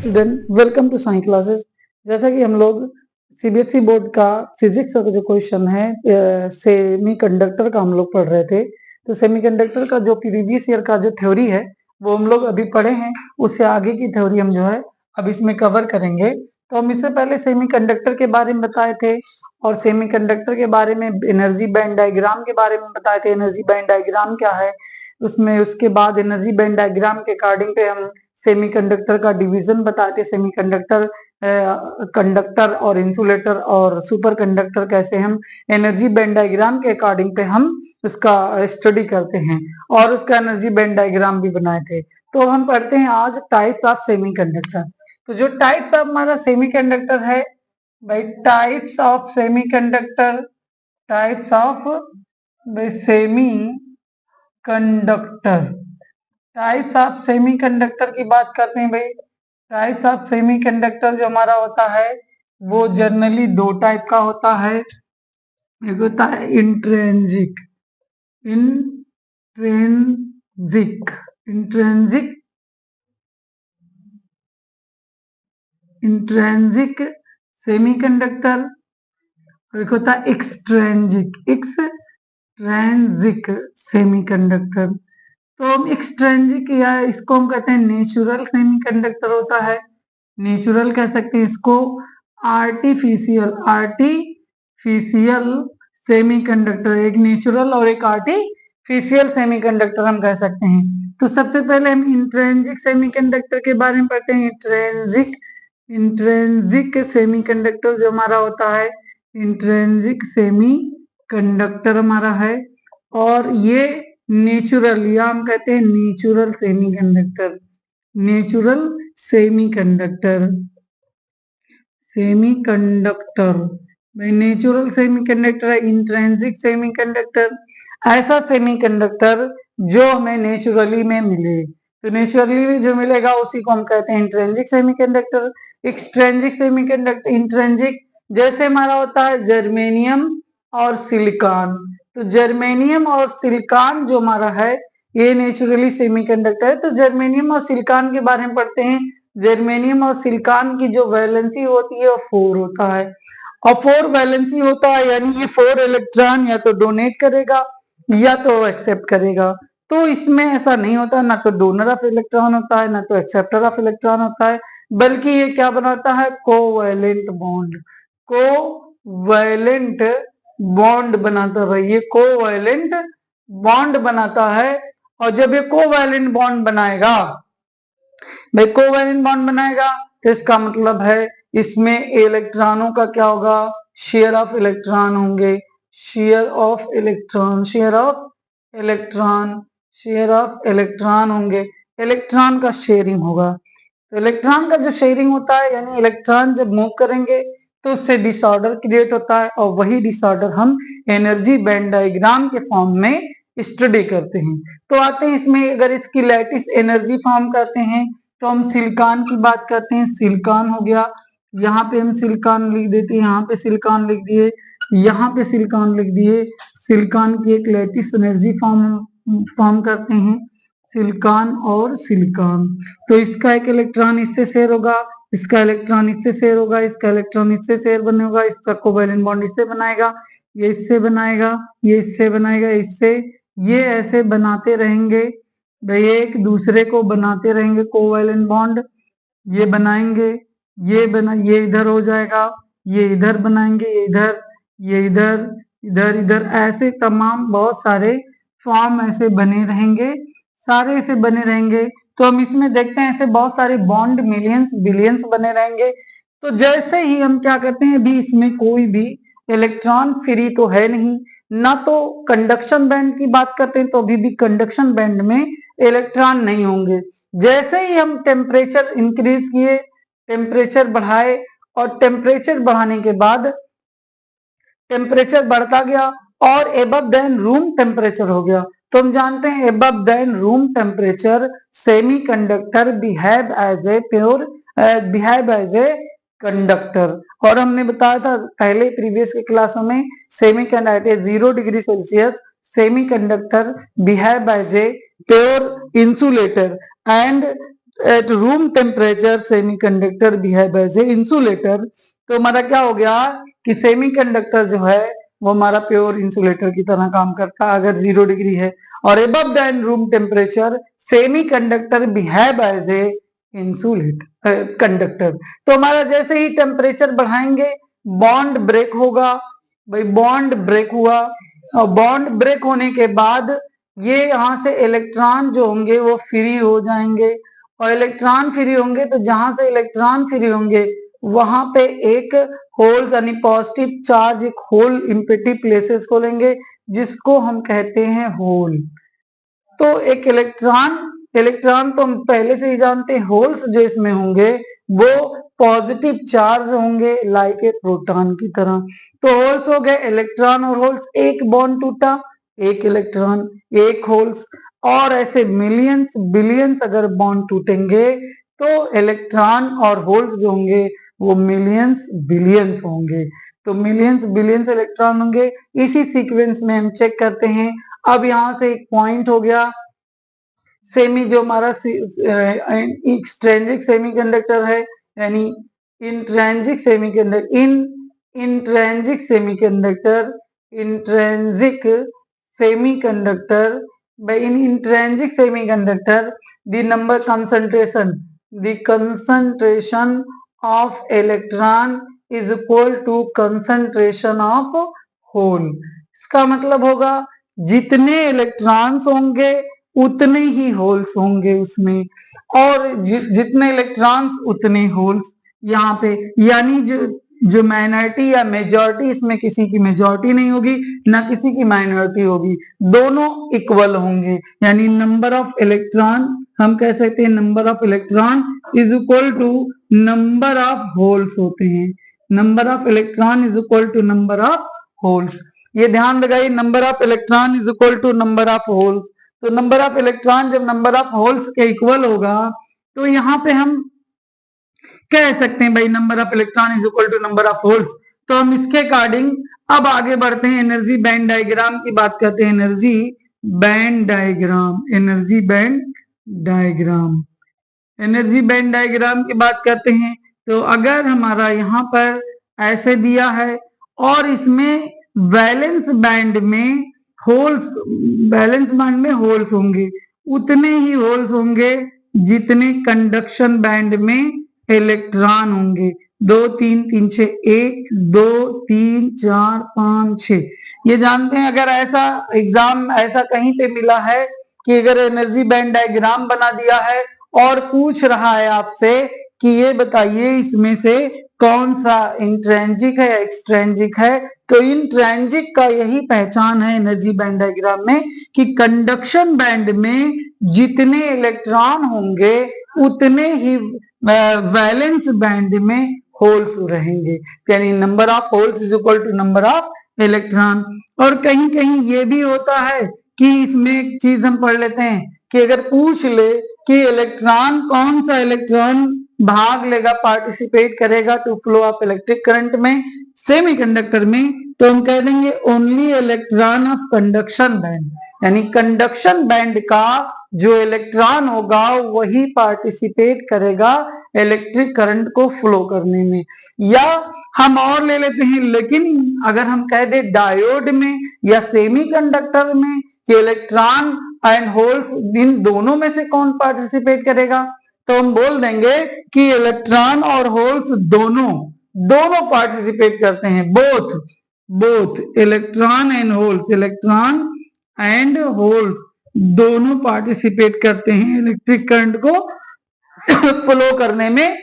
Student welcome to science classes. जैसा कि हम लोग सीबीएसई बोर्ड का फिजिक्स का जो क्वेश्चन है सेमी कंडक्टर का हम लोग पढ़ रहे थे। तो सेमी कंडक्टर का जो प्रीवियस ईयर का जो थ्योरी है वो हम लोग अभी पढ़े हैं, उससे आगे की थ्योरी हम जो है अब इसमें कवर करेंगे। तो हम इससे पहले सेमी कंडक्टर के बारे में बताए थे और सेमी कंडक्टर के बारे में एनर्जी बैंड डायग्राम के बारे में बताए थे। एनर्जी बैंड डायग्राम क्या है उसमें, उसके बाद एनर्जी बैंड डायग्राम के अकॉर्डिंग पे हम सेमीकंडक्टर का डिवीजन बताते हैं। सेमीकंडक्टर कंडक्टर और इंसुलेटर और सुपर कंडक्टर कैसे हम एनर्जी बैंड डायग्राम के अकॉर्डिंग पे हम इसका स्टडी करते हैं और उसका एनर्जी बैंड डायग्राम भी बनाए थे। तो अब हम पढ़ते हैं आज टाइप्स ऑफ सेमीकंडक्टर। तो जो टाइप्स ऑफ हमारा सेमीकंडक्टर है भाई, types of semiconductor, types of semi conductor, types of semiconductor की बात करते हैं भाई। टाइप्स ऑफ सेमीकंडक्टर जो हमारा होता है वो जनरली दो टाइप का होता है। एक होता है intrinsic, intrinsic intrinsic intrinsic semiconductor, एक होता है एक्सट्रेंजिक, एक्सट्रेंजिक सेमीकंडक्टर। तो हम एक्सट्रेंजिक या इसको हम कहते हैं नेचुरल सेमीकंडक्टर होता है, नेचुरल कह सकते हैं इसको। आर्टिफिशियल सेमीकंडक्टर, एक नेचुरल और एक आर्टिफिशियल सेमीकंडक्टर हम कह सकते हैं। तो सबसे पहले हम इंट्रेंजिक सेमीकंडक्टर के बारे में पढ़ते हैं। इंट्रेंजिक सेमीकंडक्टर जो हमारा होता है, इंट्रेंजिक सेमीकंडक्टर हमारा है और ये नेचुरल या हम कहते हैं natural semiconductor, natural semiconductor, semiconductor भाई नेचुरल सेमीकंडक्टर है। इंट्रेंसिक सेमीकंडक्टर ऐसा सेमीकंडक्टर जो हमें नेचुरली में मिले, तो नेचुरली जो मिलेगा उसी को हम कहते हैं intrinsic semiconductor. Extrinsic semiconductor, intrinsic जैसे हमारा होता है जर्मेनियम और सिलिकॉन, तो जर्मेनियम और सिलिकॉन जो हमारा है ये नेचुरली सेमीकंडक्टर है। तो जर्मेनियम और सिलिकॉन के बारे में पढ़ते हैं। जर्मेनियम और सिलिकॉन की जो वैलेंसी होती है वो 4 होता है और 4 वैलेंसी होता है, यानी ये 4 इलेक्ट्रॉन या तो डोनेट करेगा या तो एक्सेप्ट करेगा। तो इसमें ऐसा नहीं होता, ना तो डोनर ऑफ इलेक्ट्रॉन होता है ना तो एक्सेप्टर ऑफ इलेक्ट्रॉन होता है, बल्कि ये क्या बनाता है, कोवैलेंट बॉन्ड, कोवैलेंट बॉन्ड बनाता है। ये कोवैलेंट बॉन्ड बनाता है और जब ये कोवैलेंट बॉन्ड बनाएगा भाई, कोवैलेंट बॉन्ड बनाएगा तो इसका मतलब है इसमें इलेक्ट्रॉनों का क्या होगा, शेयर ऑफ इलेक्ट्रॉन होंगे, share of electron, share of electron, share of electron होंगे, इलेक्ट्रॉन का शेयरिंग होगा। तो इलेक्ट्रॉन का जो शेयरिंग होता है यानी इलेक्ट्रॉन जब मूव करेंगे तो उससे डिसऑर्डर क्रिएट होता है और वही डिसऑर्डर हम एनर्जी बैंड डायग्राम के फॉर्म में स्टडी करते हैं। तो आते हैं इसमें, अगर इसकी लैटिस एनर्जी फॉर्म करते हैं तो हम सिलिकॉन की बात करते हैं। सिलिकॉन हो गया, यहाँ पे हम सिलिकॉन लिख देते हैं, यहाँ पे सिलिकॉन लिख दिए, यहाँ पे सिलिकॉन लिख दिए। सिलिकॉन की एक लैटिस एनर्जी फॉर्म करते हैं, सिलिकॉन और सिलिकॉन। तो इसका एक इलेक्ट्रॉन इससे शेयर होगा, इसका इलेक्ट्रॉन इससे शेयर होगा, इसका इलेक्ट्रॉन इससे शेयर बने होगा, इसका कोवैलेंट बॉन्ड इससे बनाएगा, ये इससे बनाएगा, ये इससे बनाएगा, इससे, ये ऐसे बनाते रहेंगे भाई, एक दूसरे को बनाते रहेंगे कोवैलेंट बॉन्ड, ये बनाएंगे, ये इधर हो जाएगा, ये इधर बनाएंगे, ये इधर, ये इधर, इधर इधर, ऐसे तमाम बहुत सारे फॉर्म ऐसे बने रहेंगे, सारे ऐसे बने रहेंगे। तो हम इसमें देखते हैं ऐसे बहुत सारे बॉन्ड मिलियंस बिलियंस बने रहेंगे। तो जैसे ही हम क्या करते हैं, अभी इसमें कोई भी इलेक्ट्रॉन फ्री तो है नहीं, ना तो कंडक्शन बैंड की बात करते हैं तो अभी भी कंडक्शन बैंड में इलेक्ट्रॉन नहीं होंगे। जैसे ही हम टेम्परेचर इंक्रीज किए, टेम्परेचर बढ़ाए और टेम्परेचर बढ़ाने के बाद टेम्परेचर बढ़ता गया और एबव देन रूम टेम्परेचर हो गया। तो हम जानते हैं above than room temperature semiconductor behave as a conductor. और हमने बताया था पहले प्रीवियस के क्लासों में, semiconductor 0 degree Celsius semiconductor behave as a pure insulator and at room temperature semiconductor behave as a insulator. तो हमारा क्या हो गया कि सेमीकंडक्टर जो है वो हमारा प्योर इंसुलेटर की तरह काम करता है अगर 0 डिग्री है। और above than room temperature semiconductor behave as a insulator conductor. तो हमारा जैसे ही टेम्परेचर बढ़ाएंगे बॉन्ड ब्रेक होगा। भाई बॉन्ड ब्रेक हुआ और बॉन्ड ब्रेक होने के बाद ये यहाँ से इलेक्ट्रॉन जो होंगे वो फ्री हो जाएंगे और इलेक्ट्रॉन फ्री होंगे तो जहां से इलेक्ट्रॉन फ्री होंगे वहां पे एक होल यानी पॉजिटिव चार्ज एक होल इम्पिटी प्लेसेस को लेंगे जिसको हम कहते हैं होल। तो एक इलेक्ट्रॉन तो हम पहले से ही जानते हैं होल्स जो इसमें होंगे वो पॉजिटिव चार्ज होंगे लाइक ए प्रोटॉन की तरह। तो होल्स हो गए इलेक्ट्रॉन और होल्स, एक बॉन्ड टूटा एक इलेक्ट्रॉन एक होल्स, और ऐसे मिलियंस बिलियंस अगर बॉन्ड टूटेंगे तो इलेक्ट्रॉन और होल्स जो होंगे वो मिलियंस बिलियंस होंगे। तो मिलियंस बिलियंस इलेक्ट्रॉन होंगे। इसी सीक्वेंस में हम चेक करते हैं। अब यहां से एक पॉइंट हो गया सेमी जो हमारा एक्सट्रेंजिक सेमीकंडक्टर है यानी intrinsic semiconductor intrinsic semiconductor intrinsic semiconductor by in intrinsic semiconductor the concentration of electron is equal to concentration of hole। इसका मतलब होगा जितने इलेक्ट्रॉन्स होंगे उतने ही होल्स होंगे उसमें और जितने इलेक्ट्रॉन्स उतने होल्स यहाँ पे, यानी जो माइनॉरिटी या मेजॉरिटी इसमें किसी की मेजॉरिटी नहीं होगी ना किसी की माइनॉरिटी होगी, दोनों इक्वल होंगे। यानी नंबर ऑफ इलेक्ट्रॉन हम कह सकते हैं number of electron is equal to number of holes होते हैं। Number of electron is equal to number of holes. ये ध्यान लगाइए number of electron is equal to number of holes. तो नंबर ऑफ इलेक्ट्रॉन जब नंबर ऑफ होल्स के equal होगा तो यहाँ पे हम कह सकते हैं भाई number of electron is equal to number of holes. तो हम इसके अकॉर्डिंग अब आगे बढ़ते हैं, एनर्जी बैंड डायग्राम की बात करते हैं। Energy band diagram, energy band diagram, energy band diagram की बात करते हैं। तो अगर हमारा यहाँ पर ऐसे दिया है और इसमें वैलेंस बैंड में होल्स, वैलेंस बैंड में होल्स होंगे, उतने ही होल्स होंगे जितने कंडक्शन बैंड में इलेक्ट्रॉन होंगे। 2 3 3 6 1 2 3 4 5 6। ये जानते हैं अगर ऐसा एग्जाम ऐसा कहीं पे मिला है कि अगर एनर्जी बैंड डायग्राम बना दिया है और पूछ रहा है आपसे कि ये बताइए इसमें से कौन सा इंट्रेंजिक है या एक्सट्रेंजिक है, तो इंट्रेंजिक का यही पहचान है एनर्जी बैंड डायग्राम में कि कंडक्शन बैंड में जितने इलेक्ट्रॉन होंगे उतने ही वैलेंस बैंड में होल्स रहेंगे, यानी number of holes is equal to number of electron. और कहीं कहीं ये भी होता है कि इसमें एक चीज हम पढ़ लेते हैं कि अगर पूछ ले कि इलेक्ट्रॉन कौन सा इलेक्ट्रॉन भाग लेगा पार्टिसिपेट करेगा to flow of electric current में सेमीकंडक्टर में, तो हम कह देंगे only electron of conduction band, यानी कंडक्शन बैंड का जो इलेक्ट्रॉन होगा वही पार्टिसिपेट करेगा इलेक्ट्रिक करंट को फ्लो करने में। या हम और ले लेते हैं, लेकिन अगर हम कह दे डायोड में या सेमीकंडक्टर में कि इलेक्ट्रॉन एंड होल्स इन दोनों में से कौन पार्टिसिपेट करेगा, तो हम बोल देंगे कि इलेक्ट्रॉन और होल्स दोनों पार्टिसिपेट करते हैं। Both electron and holes, electron and holes दोनों पार्टिसिपेट करते हैं इलेक्ट्रिक करंट को फ्लो करने में,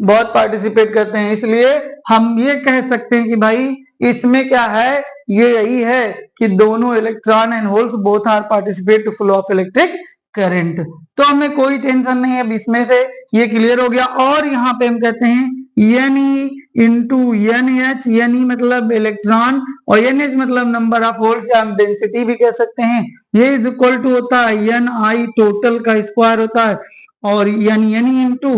बहुत पार्टिसिपेट करते हैं। इसलिए हम ये कह सकते हैं कि भाई इसमें क्या है, ये यही है कि दोनों electron and holes both are participate to flow of electric current. तो हमें कोई टेंशन नहीं है, अब इसमें से ये क्लियर हो गया। और यहाँ पे हम कहते हैं Ne इंटू NH, Ne मतलब इलेक्ट्रॉन और NH मतलब नंबर ऑफ होल्स या हम डेंसिटी भी कह सकते हैं। ये इज इक्वल टू होता है Ni टोटल का स्क्वायर होता है और Ne into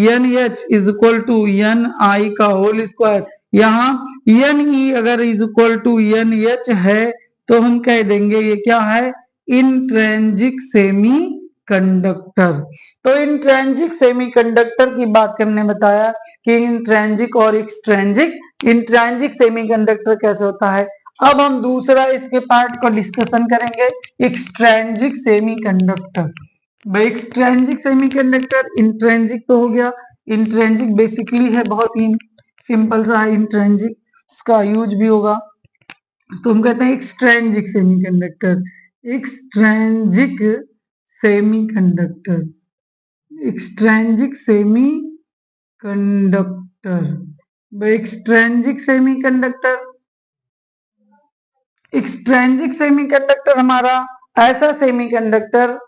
NH is equal to Ni का होल स्क्वायर। यहाँ Ne अगर इज इक्वल टू NH है तो हम कह देंगे ये क्या है, इंट्रेंजिक सेमी कंडक्टर। तो इंट्रिंसिक सेमीकंडक्टर की बात हमने बताया कि इंट्रिंसिक और एक्सट्रिंसिक। इंट्रिंसिक सेमीकंडक्टर कैसे होता है। अब हम दूसरा इसके पार्ट को डिस्कशन करेंगे, एक्सट्रिंसिक सेमीकंडक्टर। भाई एक्सट्रिंसिक सेमीकंडक्टर, इंट्रिंसिक तो हो गया, इंट्रिंसिक बेसिकली है बहुत ही सिंपल सा है, इंट्रिंसिक इसका यूज भी होगा। तो हम कहते हैं extrinsic semiconductor. Extrinsic semiconductor, extrinsic semiconductor, extrinsic semiconductor, extrinsic semiconductor हमारा ऐसा सेमीकंडक्टर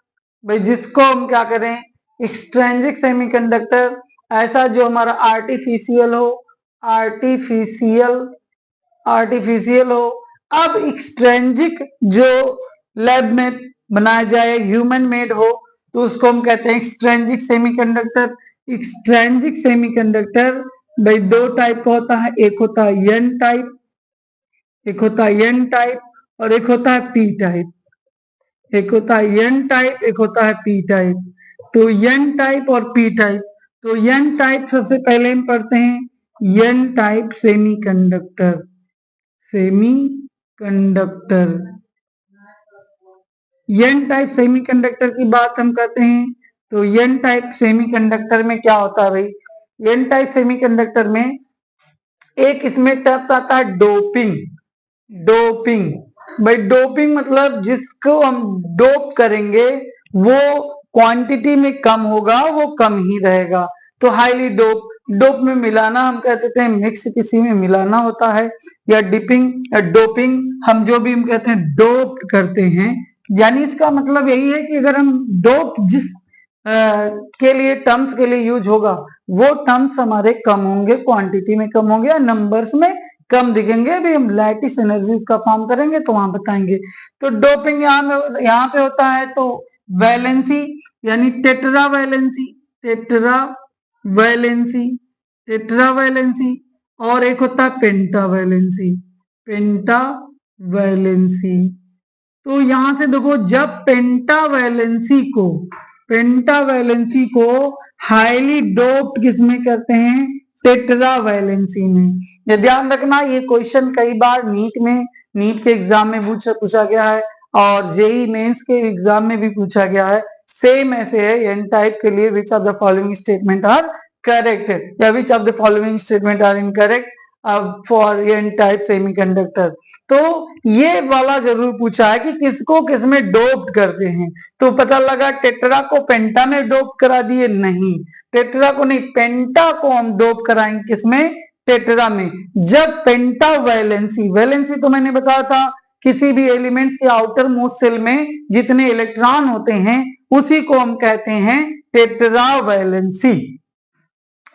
भाई जिसको हम क्या करें, एक्सट्रिंसिक सेमीकंडक्टर ऐसा जो हमारा आर्टिफिशियल हो, आर्टिफिशियल हो। अब एक्सट्रिंसिक जो लैब में बनाया जाए, ह्यूमन मेड हो, तो उसको हम कहते हैं एक्सट्रिंसिक सेमीकंडक्टर। एक्सट्रिंसिक सेमीकंडक्टर भाई दो टाइप का होता है, एक होता है एन टाइप, एक होता है एन टाइप और एक होता है पी टाइप। एक होता है एन टाइप, एक होता है पी टाइप। तो एन टाइप और पी टाइप। तो एन टाइप सबसे पहले हम पढ़ते हैं N type semiconductor. Semiconductor, N type semiconductor की बात हम करते हैं तो एन टाइप सेमीकंडक्टर में क्या होता है भाई, एन टाइप सेमीकंडक्टर में एक इसमें टर्म्स आता है डोपिंग। डोपिंग भाई, डोपिंग मतलब जिसको हम डोप करेंगे वो क्वांटिटी में कम होगा, वो कम ही रहेगा। तो हाईली डोप, डोप में मिलाना हम कहते हैं मिक्स किसी में मिलाना होता है, या डिपिंग या डोपिंग हम जो भी हम कहते हैं डोप करते हैं। यानी इसका मतलब यही है कि अगर हम डोप जिस के लिए टर्म्स के लिए यूज होगा वो टर्म्स हमारे कम होंगे, क्वांटिटी में कम होंगे या नंबर्स में कम दिखेंगे। भी हम लैटिस एनर्जी का फॉर्म करेंगे तो वहां बताएंगे। तो डोपिंग यहाँ पे होता है तो वैलेंसी यानी tetra valency, tetra valency, tetra valency, और एक होता है पेंटा वैलेंसी, पेंटा वैलेंसी। तो यहां से देखो जब पेंटा वैलेंसी को हाईली डोप्ड किसमें करते हैं, टेट्रा वैलेंसी में। ये ध्यान रखना, ये क्वेश्चन कई बार नीट के एग्जाम में पूछा गया है और जेई मेंस के एग्जाम में भी पूछा गया है। सेम ऐसे है एन टाइप के लिए, which of the following statement are correct या which of the following statement are incorrect for N type semiconductor. तो ये वाला जरूर पूछा है कि किसको किसमें डोप करते हैं। तो पता लगा टेट्रा को पेंटा में डोप करा दिए, नहीं टेट्रा को नहीं, पेंटा को हम डोप कराएंगे किसमें, टेट्रा में। जब पेंटा वैलेंसी, वैलेंसी तो मैंने बताया था किसी भी एलिमेंट्स के आउटर मोस्ट शेल में जितने इलेक्ट्रॉन होते हैं उसी को हम कहते हैं टेट्रा वैलेंसी।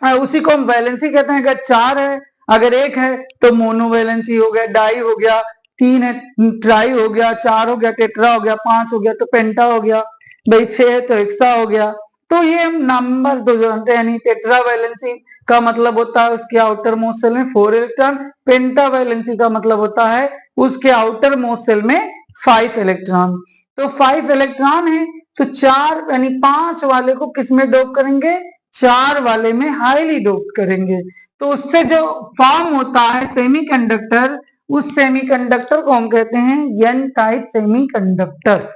उसी को हम वैलेंसी कहते हैं। अगर चार है, अगर एक है तो मोनोवैलेंसी हो गया, डाई हो गया, तीन है ट्राई हो गया, चार हो गया टेट्रा हो गया, पांच हो गया तो पेंटा हो गया, भाई छह है तो हेक्सा हो गया। तो ये हम नंबर तो जानते हैं नहीं। टेट्रा वैलेंसी का मतलब होता है उसके आउटर मोस्ट सेल में 4 इलेक्ट्रॉन, पेंटा वैलेंसी का मतलब होता है उसके आउटर मोस्ट सेल में 5 इलेक्ट्रॉन। तो 5 इलेक्ट्रॉन है तो चार यानी 5 वाले को किसमें डोप करेंगे, चार वाले में हाईली डोप करेंगे। तो उससे जो फॉर्म होता है सेमीकंडक्टर, उस सेमीकंडक्टर को हम कहते हैं एन टाइप सेमीकंडक्टर।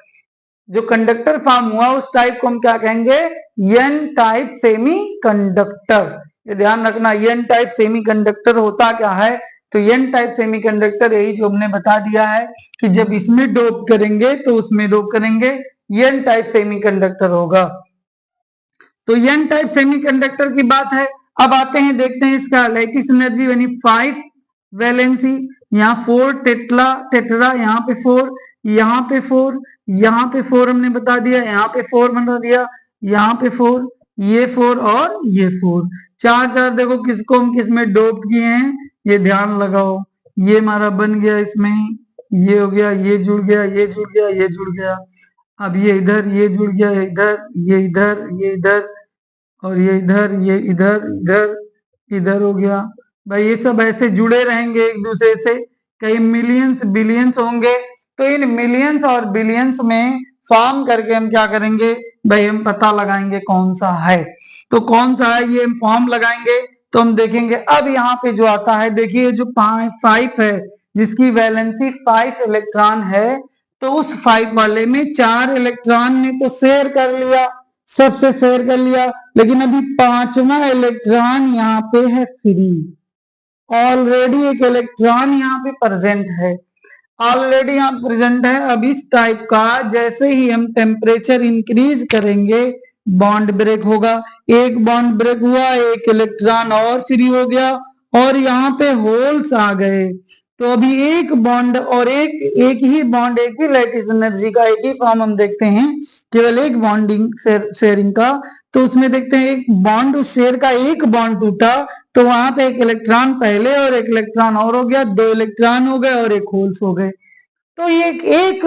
जो कंडक्टर फॉर्म हुआ उस टाइप को हम क्या कहेंगे, एन टाइप सेमीकंडक्टर। ये ध्यान रखना, एन टाइप सेमीकंडक्टर होता क्या है। तो एन टाइप सेमीकंडक्टर यही जो हमने बता दिया है कि जब इसमें डोप करेंगे तो उसमें डोप करेंगे, एन टाइप सेमीकंडक्टर होगा। तो एन टाइप सेमीकंडक्टर की बात है। अब आते हैं देखते हैं इसका लैटिस एनर्जी यानी 5 वैलेंसी, यहाँ 4 टेट्रा, यहाँ पे 4, यहाँ पे 4, यहाँ पे 4 हमने बता दिया, यहाँ पे 4 बता दिया, यहाँ पे 4, ये 4 और ये 4, चार चार देखो किसको हम किसमें डोप किए हैं, ये ध्यान लगाओ। ये हमारा बन गया इसमें, ये हो गया, ये जुड़ गया, ये जुड़ गया, ये जुड़ गया। अब ये इधर, ये जुड़ गया, इधर, ये इधर, ये इधर, और ये इधर, ये इधर, इधर, इधर हो गया। भाई ये सब ऐसे जुड़े रहेंगे एक दूसरे से, कई मिलियंस बिलियंस होंगे। तो इन मिलियंस और बिलियंस में फॉर्म करके हम क्या करेंगे भाई, हम पता लगाएंगे कौन सा है। तो कौन सा है ये हम फॉर्म लगाएंगे, तो हम देखेंगे। अब यहाँ पे जो आता है, देखिए जो 5 है, जिसकी वैलेंसी 5 इलेक्ट्रॉन है, तो उस 5 वाले में 4 इलेक्ट्रॉन ने तो शेयर कर लिया, सबसे शेयर कर लिया, लेकिन अभी 5वां इलेक्ट्रॉन यहाँ पे है फ्री। ऑलरेडी एक इलेक्ट्रॉन यहाँ पे प्रेजेंट है, ऑलरेडी यहाँ प्रेजेंट है। अब इस टाइप का जैसे ही हम टेम्परेचर इंक्रीज करेंगे बॉन्ड ब्रेक होगा। एक बॉन्ड ब्रेक हुआ, एक इलेक्ट्रॉन और फ्री हो गया, और यहाँ पे होल्स आ गए। तो अभी एक बॉन्ड और एक ही बॉन्ड, एक ही लैटिस एनर्जी का एक ही फॉर्म हम देखते हैं, केवल एक बॉन्डिंग शेयरिंग का। तो उसमें देखते हैं एक बॉन्ड, उस शेयर का एक बॉन्ड टूटा, तो वहां पे एक इलेक्ट्रॉन पहले और एक इलेक्ट्रॉन और हो गया, 2 इलेक्ट्रॉन हो गए और एक होल्स हो गए। तो ये एक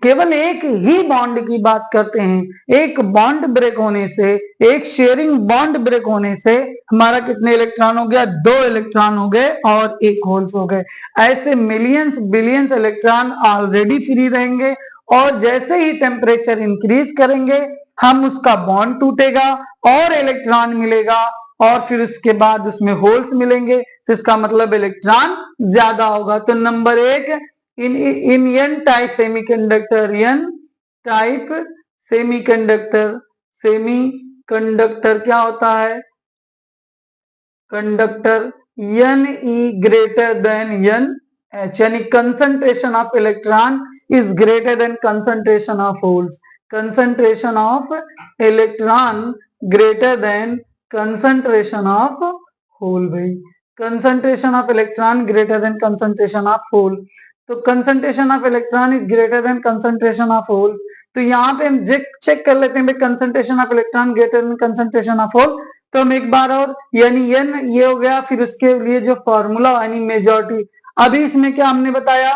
केवल एक ही बॉन्ड की बात करते हैं। एक बॉन्ड ब्रेक होने से, एक शेयरिंग बॉन्ड ब्रेक होने से हमारा कितने इलेक्ट्रॉन हो गया, 2 इलेक्ट्रॉन हो गए और एक होल्स हो गए। ऐसे millions billions electron already free रहेंगे, और जैसे ही टेम्परेचर इंक्रीज करेंगे हम उसका बॉन्ड टूटेगा और इलेक्ट्रॉन मिलेगा, और फिर उसके बाद उसमें होल्स मिलेंगे, तो इसका मतलब इलेक्ट्रॉन ज्यादा होगा। तो number 1, in n type semiconductor, n type semiconductor क्या होता है, conductor n e greater than n h, यानी concentration of electron is greater than concentration of holes. Concentration of electron greater than concentration of hole. भाई concentration of electron greater than concentration of hole, तो concentration of electron is greater than concentration of hole. तो यहाँ पे हम check कर लेते हैं concentration of electron greater than concentration of hole. तो हम एक बार और, यानी एन ये हो गया, फिर उसके लिए जो फॉर्मूला यानी मेजॉरिटी। अभी इसमें क्या हमने बताया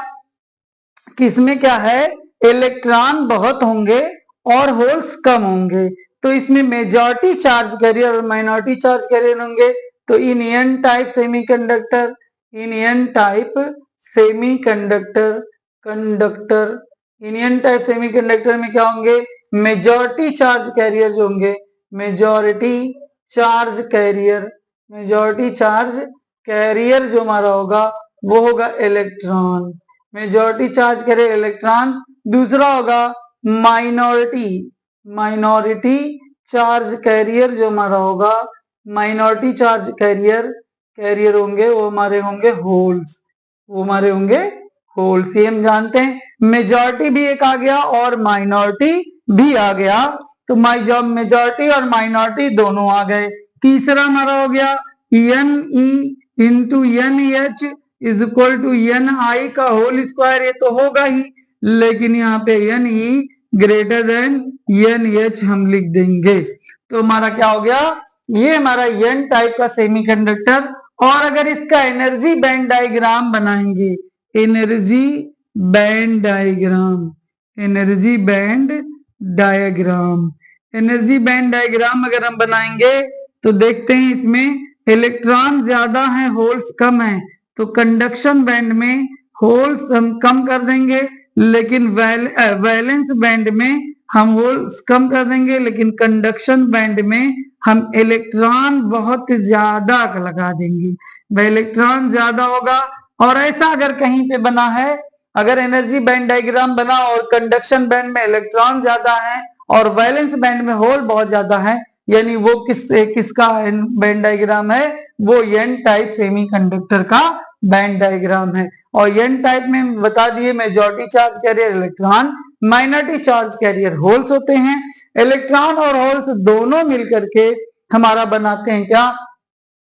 कि इसमें क्या है, इलेक्ट्रॉन बहुत होंगे और होल्स कम होंगे, तो इसमें मेजॉरिटी चार्ज कैरियर और माइनॉरिटी चार्ज कैरियर होंगे। तो in an type semiconductor, in an type semiconductor conductor in an type semiconductor में क्या होंगे, मेजॉरिटी चार्ज कैरियर जो होंगे, majority charge carrier, majority charge carrier जो हमारा होगा वो होगा electron, majority charge carrier electron. दूसरा होगा माइनॉरिटी, माइनॉरिटी चार्ज कैरियर जो हमारा होगा, माइनॉरिटी चार्ज कैरियर होंगे वो हमारे होंगे होल्स, वो हमारे होंगे होल्स। ये हम जानते हैं, मेजॉरिटी भी एक आ गया और माइनॉरिटी भी आ गया, तो मेजॉरिटी और माइनॉरिटी दोनों आ गए। तीसरा हमारा हो गया N E into N H is equal to N I का होल स्क्वायर, ये तो होगा ही, लेकिन यहाँ पे N E greater than N H हम लिख देंगे। तो हमारा क्या हो गया, ये हमारा एन टाइप का सेमीकंडक्टर। और अगर इसका एनर्जी बैंड डायग्राम बनाएंगे, energy band diagram, energy band diagram, energy band diagram अगर हम बनाएंगे तो देखते हैं इसमें इलेक्ट्रॉन ज्यादा है, होल्स कम है, तो कंडक्शन बैंड में होल्स हम कम कर देंगे, लेकिन वैलेंस बैंड में हम होल्स कम कर देंगे, लेकिन कंडक्शन बैंड में हम इलेक्ट्रॉन बहुत ज्यादा लगा देंगे। वह इलेक्ट्रॉन ज्यादा होगा, और ऐसा अगर कहीं पे बना है, अगर एनर्जी बैंड डायग्राम बना और कंडक्शन बैंड में इलेक्ट्रॉन ज्यादा है और वैलेंस बैंड में होल बहुत ज्यादा है, यानी वो किसका बैंड डायग्राम है, वो एन टाइप सेमीकंडक्टर का बैंड डायग्राम है। और एन टाइप में बता दिए majority charge carrier electron, minority charge carrier holes होते हैं। इलेक्ट्रॉन और होल्स दोनों मिलकर के हमारा बनाते हैं क्या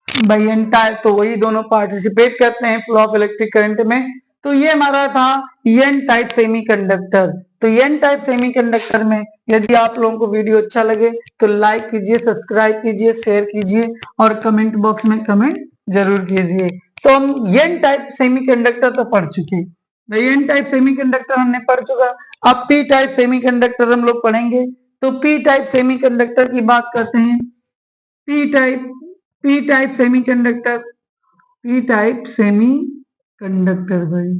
भाई एन टाइप, तो वही दोनों पार्टिसिपेट करते हैं फ्लो ऑफ इलेक्ट्रिक करंट में। तो ये हमारा था एन टाइप सेमीकंडक्टर। तो एन टाइप सेमीकंडक्टर में यदि आप लोगों को वीडियो अच्छा लगे तो लाइक कीजिए, सब्सक्राइब कीजिए, शेयर कीजिए और कमेंट बॉक्स में कमेंट जरूर कीजिए। तो हम एन टाइप सेमीकंडक्टर तो पढ़ चुके, एन टाइप सेमीकंडक्टर हमने पढ़ चुका। अब पी टाइप सेमीकंडक्टर हम लोग पढ़ेंगे। तो पी टाइप सेमीकंडक्टर की बात करते हैं। P type semiconductor, P type semiconductor भाई,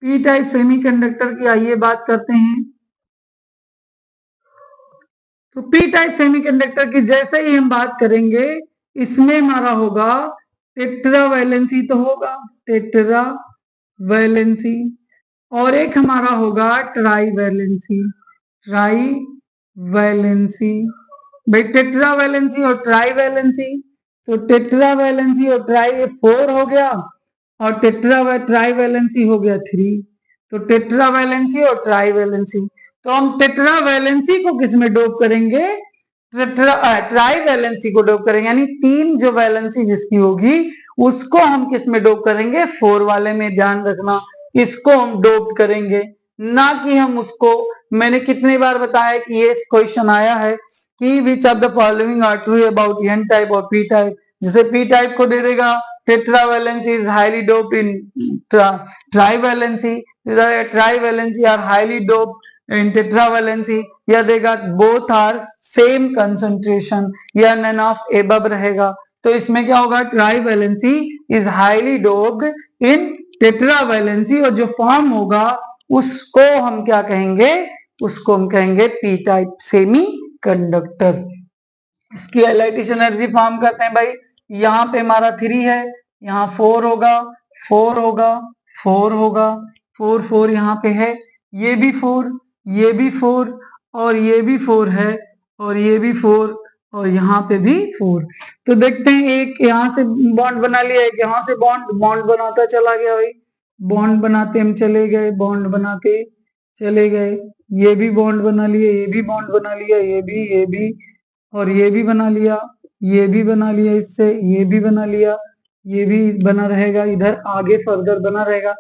पी टाइप सेमीकंडक्टर की आइए बात करते हैं। तो पी टाइप सेमीकंडक्टर की जैसे ही हम बात करेंगे, इसमें हमारा होगा टेट्रा वैलेंसी, तो होगा टेट्रा वैलेंसी, और एक हमारा होगा ट्राई वैलेंसी, ट्राई वैलेंसी। भाई टेट्रा वैलेंसी और ट्राई वैलेंसी, तो टेट्रा वैलेंसी और ट्राई 4 हो गया, और ट्राई वैलेंसी हो गया 3। तो टेट्रा वैलेंसी और ट्राई वैलेंसी, तो हम टेट्रा वैलेंसी को किस में डोप करेंगे, ट्राई वैलेंसी को डोप करेंगे, यानी 3 जो वैलेंसी जिसकी होगी उसको हम किस में डोप करेंगे, 4 वाले में, ध्यान रखना इसको हम डोप करेंगे, ना कि हम उसको, मैंने कितनी बार बताया कि ये क्वेश्चन आया है कि which of the following are true about N type और पी टाइप। जैसे पी टाइप को दे देगा tetravalency is highly doped in trivalency, trivalency are highly doped in tetravalency, या देगा बोथ आर सेम कंसंट्रेशन, या नन ऑफ एबव रहेगा। तो इसमें क्या होगा, trivalency is highly doped in tetravalency, और जो फॉर्म होगा उसको हम क्या कहेंगे, उसको हम कहेंगे पी टाइप सेमी कंडक्टर। इसकी हाइलाइटेशन एनर्जी फॉर्म करते हैं भाई, यहाँ पे हमारा 3 है, यहाँ 4 होगा, 4 होगा, 4 होगा, 4 4 यहाँ पे है, ये भी 4, ये भी 4, और ये भी 4 है, और ये भी 4, और यहाँ पे भी 4। तो देखते हैं, एक यहाँ से बॉन्ड बना लिया, एक यहाँ से बॉन्ड बनाता चला गया भाई, बॉन्ड बनाते हम चले गए, बॉन्ड बनाते चले गए, ये भी बॉन्ड बना लिया, ये भी बॉन्ड बना लिया, ये भी, और ये भी बना लिया, ये भी बना लिया, इससे ये भी बना लिया, ये भी बना रहेगा, इधर आगे फर्दर बना रहेगा।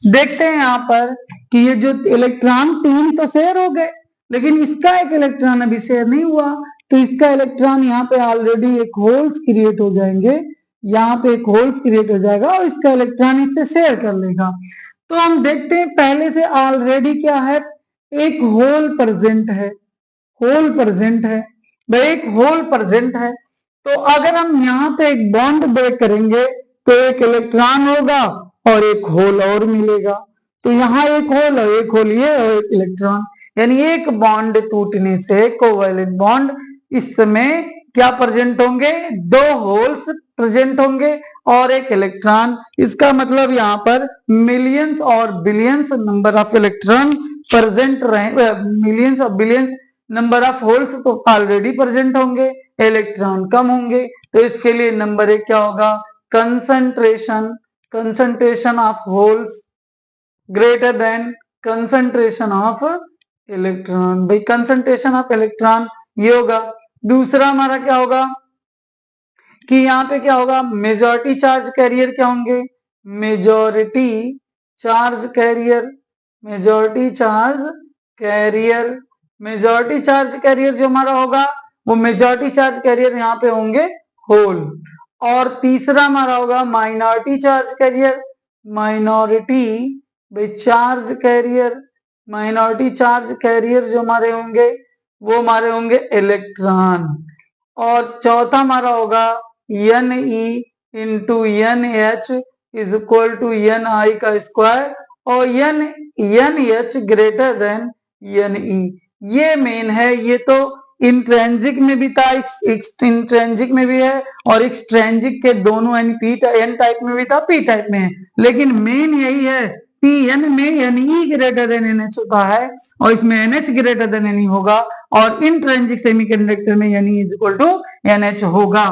देखते हैं यहाँ पर कि ये जो इलेक्ट्रॉन 3 तो शेयर हो गए, लेकिन इसका एक इलेक्ट्रॉन अभी शेयर नहीं हुआ, तो इसका इलेक्ट्रॉन यहाँ पे ऑलरेडी एक होल्स क्रिएट हो जाएंगे, यहाँ पे एक होल्स क्रिएट हो जाएगा, और इसका इलेक्ट्रॉन इससे शेयर कर लेगा। तो हम देखते हैं पहले से ऑलरेडी क्या है, एक होल प्रेजेंट है, होल प्रेजेंट है, एक होल प्रेजेंट है। तो अगर हम यहाँ पे एक बॉन्ड ब्रेक करेंगे तो एक इलेक्ट्रॉन होगा और एक होल और मिलेगा, तो यहाँ एक होल और एक होल ये और एक इलेक्ट्रॉन, यानी एक बॉन्ड टूटने से कोवैलेंट बॉन्ड इस समय क्या प्रेजेंट होंगे, 2 होल्स प्रेजेंट होंगे और एक इलेक्ट्रॉन। इसका मतलब यहाँ पर मिलियंस और billions number of electron present रहे, मिलियंस और बिलियंस नंबर ऑफ होल्स तो ऑलरेडी प्रेजेंट होंगे, इलेक्ट्रॉन कम होंगे। तो इसके लिए नंबर 1 क्या होगा, concentration, concentration of holes greater than concentration of electron. भाई कंसंट्रेशन ऑफ इलेक्ट्रॉन ये होगा। दूसरा हमारा क्या होगा कि यहाँ पे क्या होगा, मेजॉरिटी चार्ज कैरियर क्या होंगे, majority charge carrier, majority charge carrier, majority charge carrier जो हमारा होगा वो मेजॉरिटी चार्ज कैरियर यहाँ पे होंगे होल। और तीसरा हमारा होगा minority charge carrier, minority charge carrier, minority charge carrier जो हमारे होंगे वो हमारे होंगे इलेक्ट्रॉन। और चौथा हमारा होगा N E into N H is equal to N I का स्क्वायर, और N H greater than N E. ये मेन है, ये तो इंट्रेंजिक में भी था, इंट्रेंजिक में भी है और एक्सट्रेंजिक के दोनों, यानी पी एन टाइप में भी था, पी टाइप में है, लेकिन मेन यही है पी एन में N E greater than N H होता है और इसमें N H greater than N E होगा, और इंट्रेंजिक सेमीकंडक्टर में N E is equal to N H होगा।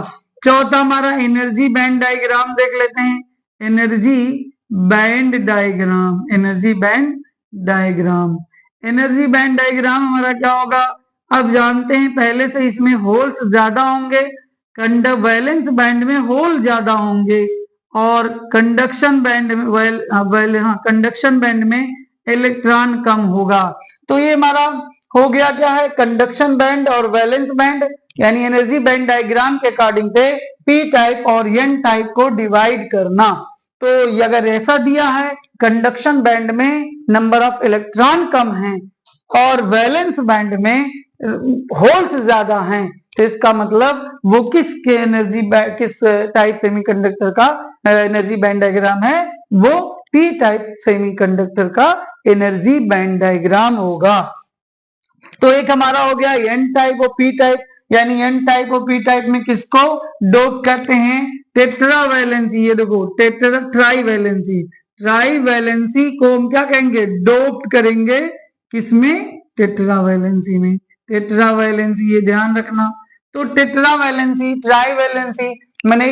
चौथा हमारा एनर्जी बैंड डायग्राम देख लेते हैं, energy band diagram, energy band diagram, energy band diagram हमारा क्या होगा, अब जानते हैं पहले से इसमें होल्स ज्यादा होंगे, वैलेंस बैंड में होल ज्यादा होंगे, और कंडक्शन बैंड में कंडक्शन बैंड में इलेक्ट्रॉन कम होगा। तो ये हमारा हो गया क्या है, कंडक्शन बैंड और वैलेंस बैंड, यानी एनर्जी बैंड डायग्राम के अकॉर्डिंग पे पी टाइप और एन टाइप को डिवाइड करना। तो अगर ऐसा दिया है कंडक्शन बैंड में नंबर ऑफ इलेक्ट्रॉन कम है और वैलेंस बैंड में होल्स ज्यादा हैं, तो इसका मतलब वो किस टाइप सेमीकंडक्टर का एनर्जी बैंड डायग्राम है, वो पी टाइप सेमीकंडक्टर का एनर्जी बैंड डायग्राम होगा। तो एक हमारा हो गया एन टाइप और पी टाइप, यानी एन टाइप और पी टाइप में किसको डोप करते हैं, टेट्रावैलेंसी। ये देखो ट्राईवैलेंसी, ट्राईवैलेंसी को हम क्या कहेंगे, डोप करेंगे किसमें, टेट्रावैलेंसी में। टेट्रावैलेंसी ये ध्यान रखना। तो टेट्रावैलेंसी, ट्राईवैलेंसी मैंने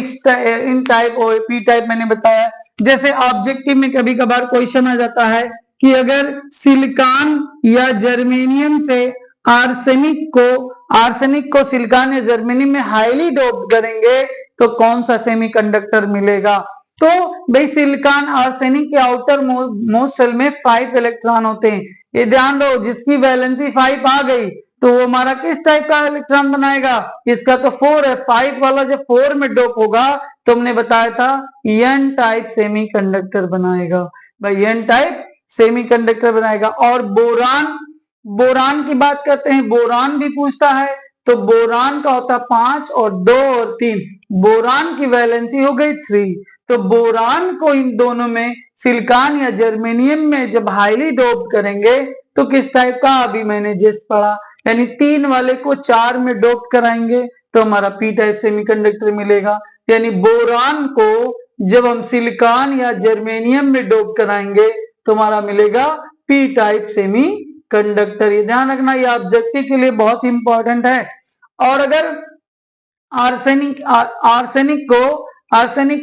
इन टाइप और पी टाइप मैंने बताया। जैसे ऑब्जेक्टिव में कभी कभार क्वेश्चन आ जाता है कि अगर सिलिकॉन या जर्मेनियम से आर्सेनिक को सिलिकॉन या जर्मेनियम में हाईली डोप करेंगे तो कौन सा सेमीकंडक्टर मिलेगा। तो भाई सिलिकॉन आर्सेनिक के आउटर मोस्ट शेल में 5 इलेक्ट्रॉन होते हैं। ये ध्यान दो, जिसकी वैलेंसी 5 आ गई तो वो हमारा किस टाइप का इलेक्ट्रॉन बनाएगा, इसका तो 4 है, 5 वाला जब 4 में डोप होगा तो हमने बताया था एन टाइप सेमीकंडक्टर बनाएगा। भाई एन टाइप सेमीकंडक्टर बनाएगा। और बोरान की बात करते हैं, बोरान भी पूछता है, तो बोरान का होता है 5 और 2 और 3, बोरान की वैलेंसी हो गई 3। तो बोरान को इन दोनों में सिलिकॉन या जर्मेनियम में जब हाईली डोप करेंगे तो किस टाइप का, अभी मैंने जस्ट पढ़ा, यानी 3 वाले को 4 में डोप कराएंगे तो हमारा पी टाइप सेमीकंडक्टर मिलेगा। यानी बोरान को जब हम सिलिकॉन या जर्मेनियम में डोप कराएंगे तो हमारा मिलेगा पी टाइप सेमीकंडक्टर। ये ध्यान रखना, ये ऑब्जेक्टिव के लिए बहुत इंपॉर्टेंट है। और अगर आर्सेनिक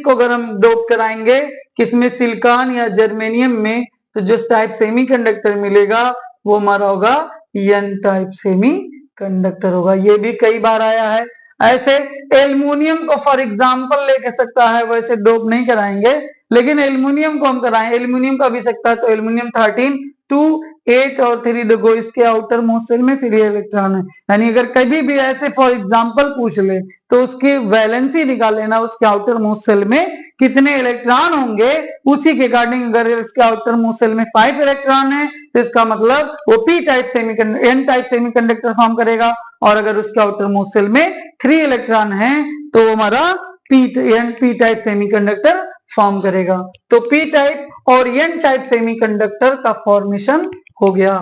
को अगर हम डोप कराएंगे किसमें, सिलिकॉन या जर्मेनियम में, तो जो टाइप सेमीकंडक्टर मिलेगा वो हमारा होगा एन टाइप सेमीकंडक्टर होगा। ये भी कई बार आया है। ऐसे एल्युमिनियम को फॉर एग्जांपल लेके सकता है, वैसे डोप नहीं कराएंगे, लेकिन एल्युमिनियम को हम कराएं, एल्युमिनियम का भी सकता है। तो एल्युमिनियम 13, 2, 8 और 3 देखो इसके आउटर मोस्ट शेल में फिर ये इलेक्ट्रॉन है। यानी अगर कभी भी ऐसे फॉर एग्जांपल पूछ ले तो उसकी वैलेंसी निकाल लेना, उसके आउटर मोस्ट शेल में कितने इलेक्ट्रॉन होंगे, उसी के अकॉर्डिंग अगर इसके आउटर मोस्ट शेल में 5 इलेक्ट्रॉन है तो इसका मतलब वो P type semiconductor, N type semiconductor form करेगा। और अगर उसके आउटर मोस्ट शेल में 3 इलेक्ट्रॉन है तो हमारा पी टाइप सेमीकंडक्टर फॉर्म करेगा। तो पी टाइप और एन टाइप सेमीकंडक्टर का फॉर्मेशन हो गया।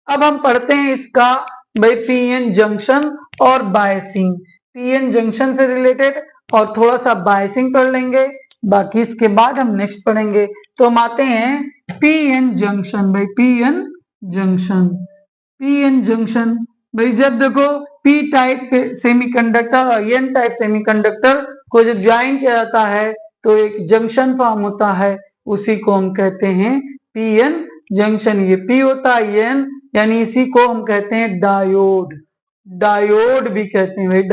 अब हम पढ़ते हैं इसका भाई पीएन जंक्शन और बायसिंग। पीएन जंक्शन से रिलेटेड और थोड़ा सा बायसिंग पढ़ लेंगे, बाकी इसके बाद हम नेक्स्ट पढ़ेंगे। तो हम आते हैं पीएन जंक्शन। भाई पीएन जंक्शन भाई जब देखो पी टाइप सेमीकंडक्टर और एन टाइप सेमीकंडक्टर को जब ज्वाइन किया जाता है तो एक जंक्शन फॉर्म होता है, उसी को हम कहते हैं पीएन जंक्शन। ये पी होता है एन, यानी इसी को हम कहते हैं डायोड। डायोड भी कहते हैं भाई,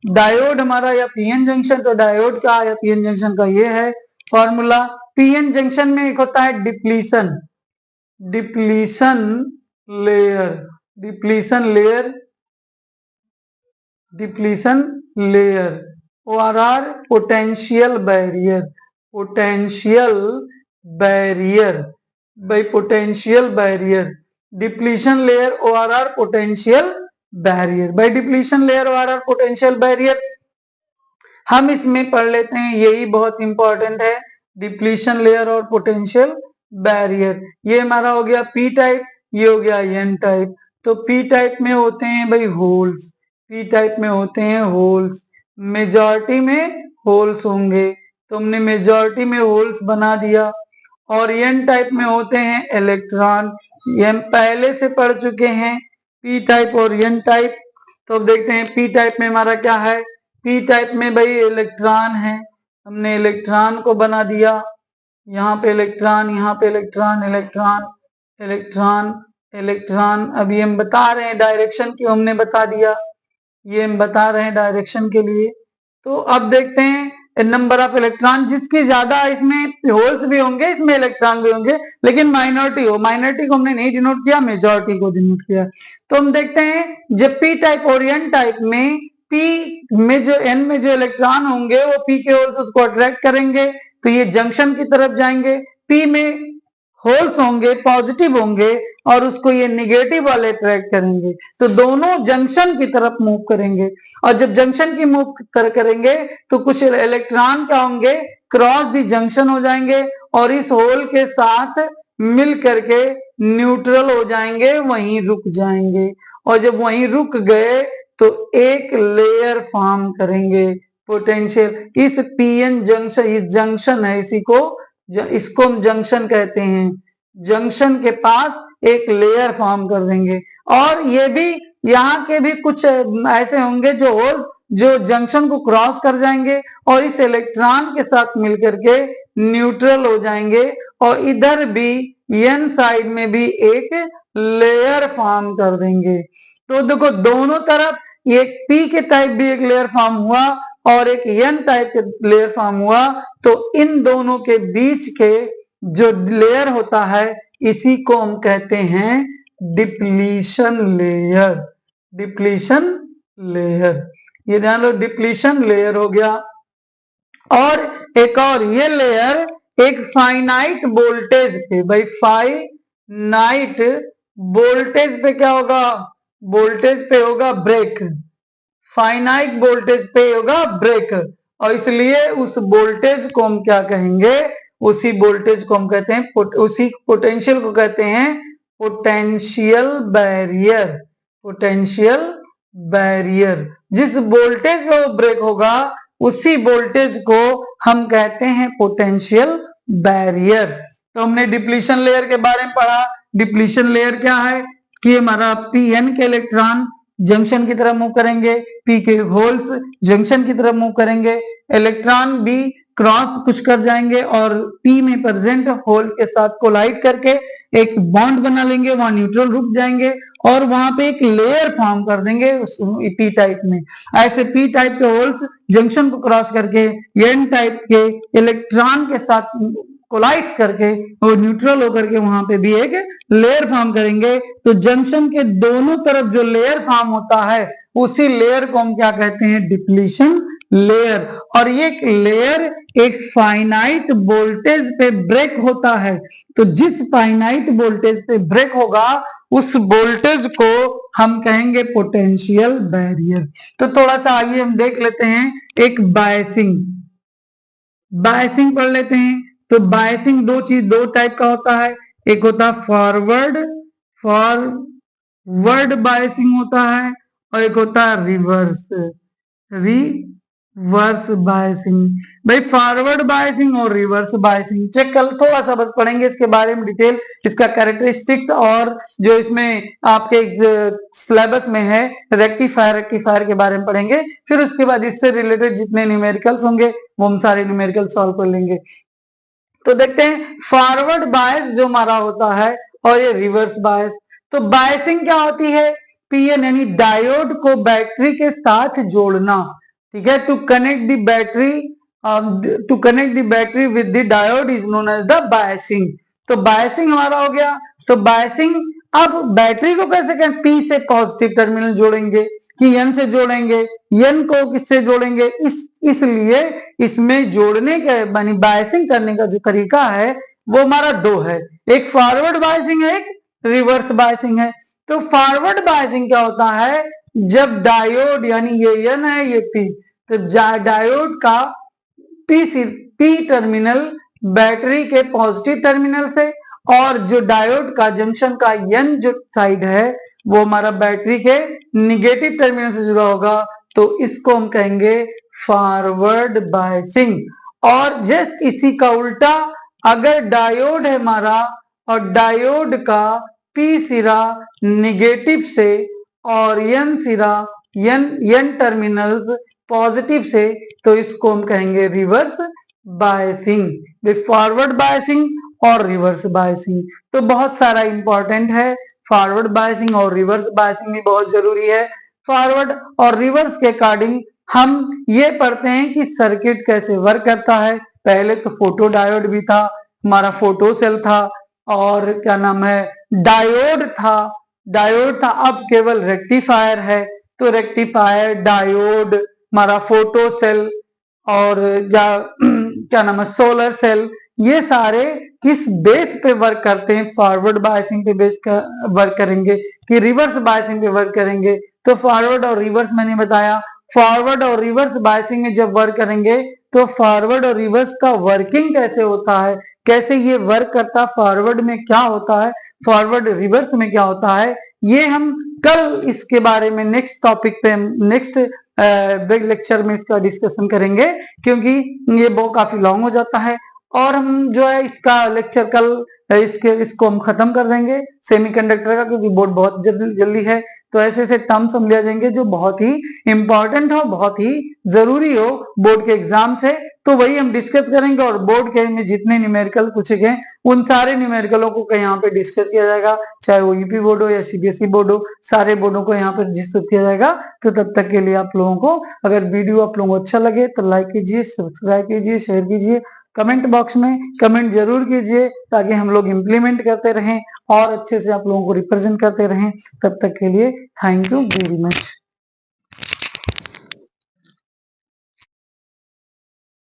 डायोड हमारा या पीएन जंक्शन। तो डायोड का या पीएन जंक्शन का ये है फॉर्मूला। पीएन जंक्शन में एक होता है depletion layer, ORR potential barrier, depletion layer ORR potential barrier. By depletion layer ORR potential barrier हम इसमें पढ़ लेते हैं, यही बहुत इंपॉर्टेंट है, डिप्लीशन लेयर और पोटेंशियल बैरियर। ये हमारा हो गया पी टाइप, ये हो गया एन टाइप। तो पी टाइप में होते हैं भाई होल्स, मेजॉरिटी में होल्स होंगे, तो हमने मेजॉरिटी में होल्स बना दिया। और एन टाइप में होते हैं इलेक्ट्रॉन, ये हम पहले से पढ़ चुके हैं पी टाइप और एन टाइप। तो अब देखते हैं पी टाइप में हमारा क्या है। पी टाइप में भाई इलेक्ट्रॉन है, हमने इलेक्ट्रॉन को बना दिया, यहाँ पे इलेक्ट्रॉन, यहाँ पे इलेक्ट्रॉन। अभी हम बता रहे हैं डायरेक्शन की, हमने बता दिया, ये हम बता रहे हैं डायरेक्शन के लिए। तो अब देखते हैं नंबर ऑफ इलेक्ट्रॉन, जिसकी ज्यादा इसमें होल्स भी होंगे, इसमें इलेक्ट्रॉन भी होंगे, लेकिन माइनॉरिटी को हमने नहीं डिनोट किया, मेजॉरिटी को डिनोट किया। तो हम देखते हैं जब पी टाइप और एन टाइप में पी में जो एन में जो इलेक्ट्रॉन होंगे वो पी के होल्स उसको अट्रैक्ट करेंगे तो ये जंक्शन की तरफ जाएंगे। पी में होल्स होंगे, पॉजिटिव होंगे, और उसको ये निगेटिव वाले अट्रैक्ट करेंगे, तो दोनों जंक्शन की तरफ मूव करेंगे। और जब जंक्शन की मूव करेंगे तो कुछ इलेक्ट्रॉन क्या होंगे, क्रॉस दी जंक्शन हो जाएंगे और इस होल के साथ मिल करके न्यूट्रल हो जाएंगे, वहीं रुक जाएंगे। और जब वहीं रुक गए तो एक लेयर फॉर्म करेंगे पोटेंशियल। इस पीएन जंक्शन, इस जंक्शन है, इसको हम जंक्शन कहते हैं। जंक्शन के पास एक लेयर फॉर्म कर देंगे। और ये भी यहाँ के भी कुछ ऐसे होंगे जो जंक्शन को क्रॉस कर जाएंगे और इस इलेक्ट्रॉन के साथ मिलकर के न्यूट्रल हो जाएंगे। और इधर भी एन साइड में भी एक लेयर फॉर्म कर देंगे। तो देखो दोनों तरफ एक पी के टाइप भी एक लेयर फॉर्म हुआ और एक एन टाइप के लेयर फॉर्म हुआ। तो इन दोनों के बीच के जो लेयर होता है इसी को हम कहते हैं डिप्लीशन लेयर। डिप्लीशन लेयर, ये ध्यान लो, डिप्लीशन लेयर हो गया। और एक और ये लेयर एक फाइनाइट वोल्टेज पे, भाई फाइनाइट वोल्टेज पे क्या होगा, वोल्टेज पे होगा ब्रेक। फाइनाइट वोल्टेज पे होगा ब्रेक और इसलिए उस वोल्टेज को हम क्या कहेंगे, उसी वोल्टेज को हम कहते हैं, उसी पोटेंशियल को कहते हैं पोटेंशियल बैरियर। पोटेंशियल बैरियर, जिस वोल्टेज पे वो ब्रेक होगा उसी वोल्टेज को हम कहते हैं पोटेंशियल बैरियर। तो हमने डिप्लीशन लेयर के बारे में पढ़ा। डिप्लीशन लेयर क्या है कि हमारा पीएन के इलेक्ट्रॉन जंक्शन की तरफ मूव करेंगे, पी के होल्स जंक्शन की तरफ मूव करेंगे, इलेक्ट्रॉन भी क्रॉस कुछ कर जाएंगे और पी में प्रेजेंट होल के साथ कोलाइड करके एक बॉन्ड बना लेंगे, वहां न्यूट्रल रुक जाएंगे और वहां पे एक लेयर फॉर्म कर देंगे उस पी टाइप में। ऐसे पी टाइप के होल्स जंक्शन को क्रॉस करके एन टाइप के इलेक्ट्रॉन के साथ कोलाइड करके और न्यूट्रल होकर के वहां पे भी एक लेयर फॉर्म करेंगे। तो जंक्शन के दोनों तरफ जो लेयर फॉर्म होता है उसी लेयर को हम क्या कहते हैं, डिप्लीशन लेयर। और ये लेयर एक फाइनाइट वोल्टेज पे ब्रेक होता है। तो जिस फाइनाइट वोल्टेज पे ब्रेक होगा उस वोल्टेज को हम कहेंगे पोटेंशियल बैरियर। तो थोड़ा सा आगे हम देख लेते हैं एक बायसिंग। बायसिंग पढ़ लेते हैं। तो बायसिंग दो टाइप का होता है, एक होता है फॉरवर्ड बायसिंग होता है और एक होता है रिवर्स बायसिंग। भाई फॉरवर्ड बायसिंग और रिवर्स बायसिंग चेक कल थोड़ा सा बस पढ़ेंगे इसके बारे में डिटेल, इसका कैरेक्टरिस्टिक्स और जो इसमें आपके सिलेबस में है रेक्टिफायर के बारे में पढ़ेंगे। फिर उसके बाद इससे रिलेटेड जितने न्यूमेरिकल्स होंगे वो हम सारे न्यूमेरिकल सॉल्व कर लेंगे। तो देखते हैं फॉरवर्ड बायस जो हमारा होता है और ये रिवर्स बायस। तो बायसिंग क्या होती है, पीएन यानी डायोड को बैटरी के साथ जोड़ना। ठीक है, to connect the battery with the diode is known as the biasing. तो बायसिंग हमारा हो गया। तो बायसिंग, अब बैटरी को कैसे करें, पी से पॉजिटिव टर्मिनल जोड़ेंगे कि एन से जोड़ेंगे, एन को किससे जोड़ेंगे, इसलिए इसमें जोड़ने के यानी बायसिंग करने का जो तरीका है वो हमारा दो है, एक फॉरवर्ड बायसिंग है, एक रिवर्स बायसिंग है। तो फॉरवर्ड बायसिंग क्या होता है, जब डायोड यानी ये एन है ये पी, तो डायोड का पी टर्मिनल बैटरी के पॉजिटिव टर्मिनल से और जो डायोड का जंक्शन का एन जो साइड है वो हमारा बैटरी के निगेटिव टर्मिनल से जुड़ा होगा। तो इसको हम कहेंगे फॉरवर्ड बायसिंग। और जस्ट इसी का उल्टा, अगर डायोड है हमारा और डायोड का पी सिरा निगेटिव से और एन सिरा एन टर्मिनल्स पॉजिटिव से, तो इसको हम कहेंगे रिवर्स बायसिंग। फॉरवर्ड बायसिंग और रिवर्स बायसिंग तो बहुत सारा इंपॉर्टेंट है। फॉरवर्ड बायसिंग और रिवर्स बायसिंग भी बहुत जरूरी है। फॉरवर्ड और रिवर्स के अकॉर्डिंग हम ये पढ़ते हैं कि सर्किट कैसे वर्क करता है। पहले तो फोटो डायोड भी था, हमारा फोटो सेल था और क्या नाम है डायोड था, अब केवल रेक्टिफायर है। तो रेक्टिफायर, डायोड, हमारा फोटो सेल और क्या नाम है सोलर सेल, ये सारे किस बेस पे वर्क करते हैं, फॉरवर्ड बायसिंग पे बेस का वर्क करेंगे कि रिवर्स बायसिंग पे वर्क करेंगे। तो फॉरवर्ड और रिवर्स मैंने बताया। फॉरवर्ड और रिवर्स बायसिंग में जब वर्क करेंगे तो फॉरवर्ड और रिवर्स का वर्किंग कैसे होता है, कैसे ये वर्क करता है, फॉरवर्ड में क्या होता है, फॉरवर्ड रिवर्स में क्या होता है, ये हम कल इसके बारे में नेक्स्ट टॉपिक पे नेक्स्ट लेक्चर में इसका डिस्कशन करेंगे, क्योंकि ये बहुत काफी लॉन्ग हो जाता है। और हम जो है इसका लेक्चर कल इसको हम खत्म कर देंगे सेमीकंडक्टर का, क्योंकि बोर्ड बहुत जल्दी है। तो ऐसे ऐसे टर्म्स हम ले जाएंगे जो बहुत ही इंपॉर्टेंट हो, बहुत ही जरूरी हो बोर्ड के एग्जाम से, तो वही हम डिस्कस करेंगे। और बोर्ड के में जितने न्यूमेरिकल पूछे गए उन सारे न्यूमेरिकलों को यहाँ पे डिस्कस किया जाएगा, चाहे वो यूपी बोर्ड हो या सीबीएसई बोर्ड हो, सारे बोर्डों को यहाँ पर डिस्कस किया जाएगा। तो तब तक के लिए आप लोगों को, अगर वीडियो आप लोगों को अच्छा लगे तो लाइक कीजिए, सब्सक्राइब कीजिए, शेयर कीजिए, कमेंट बॉक्स में कमेंट जरूर कीजिए, ताकि हम लोग इम्प्लीमेंट करते रहें और अच्छे से आप लोगों को रिप्रेजेंट करते रहें। तब तक के लिए थैंक यू वेरी मच।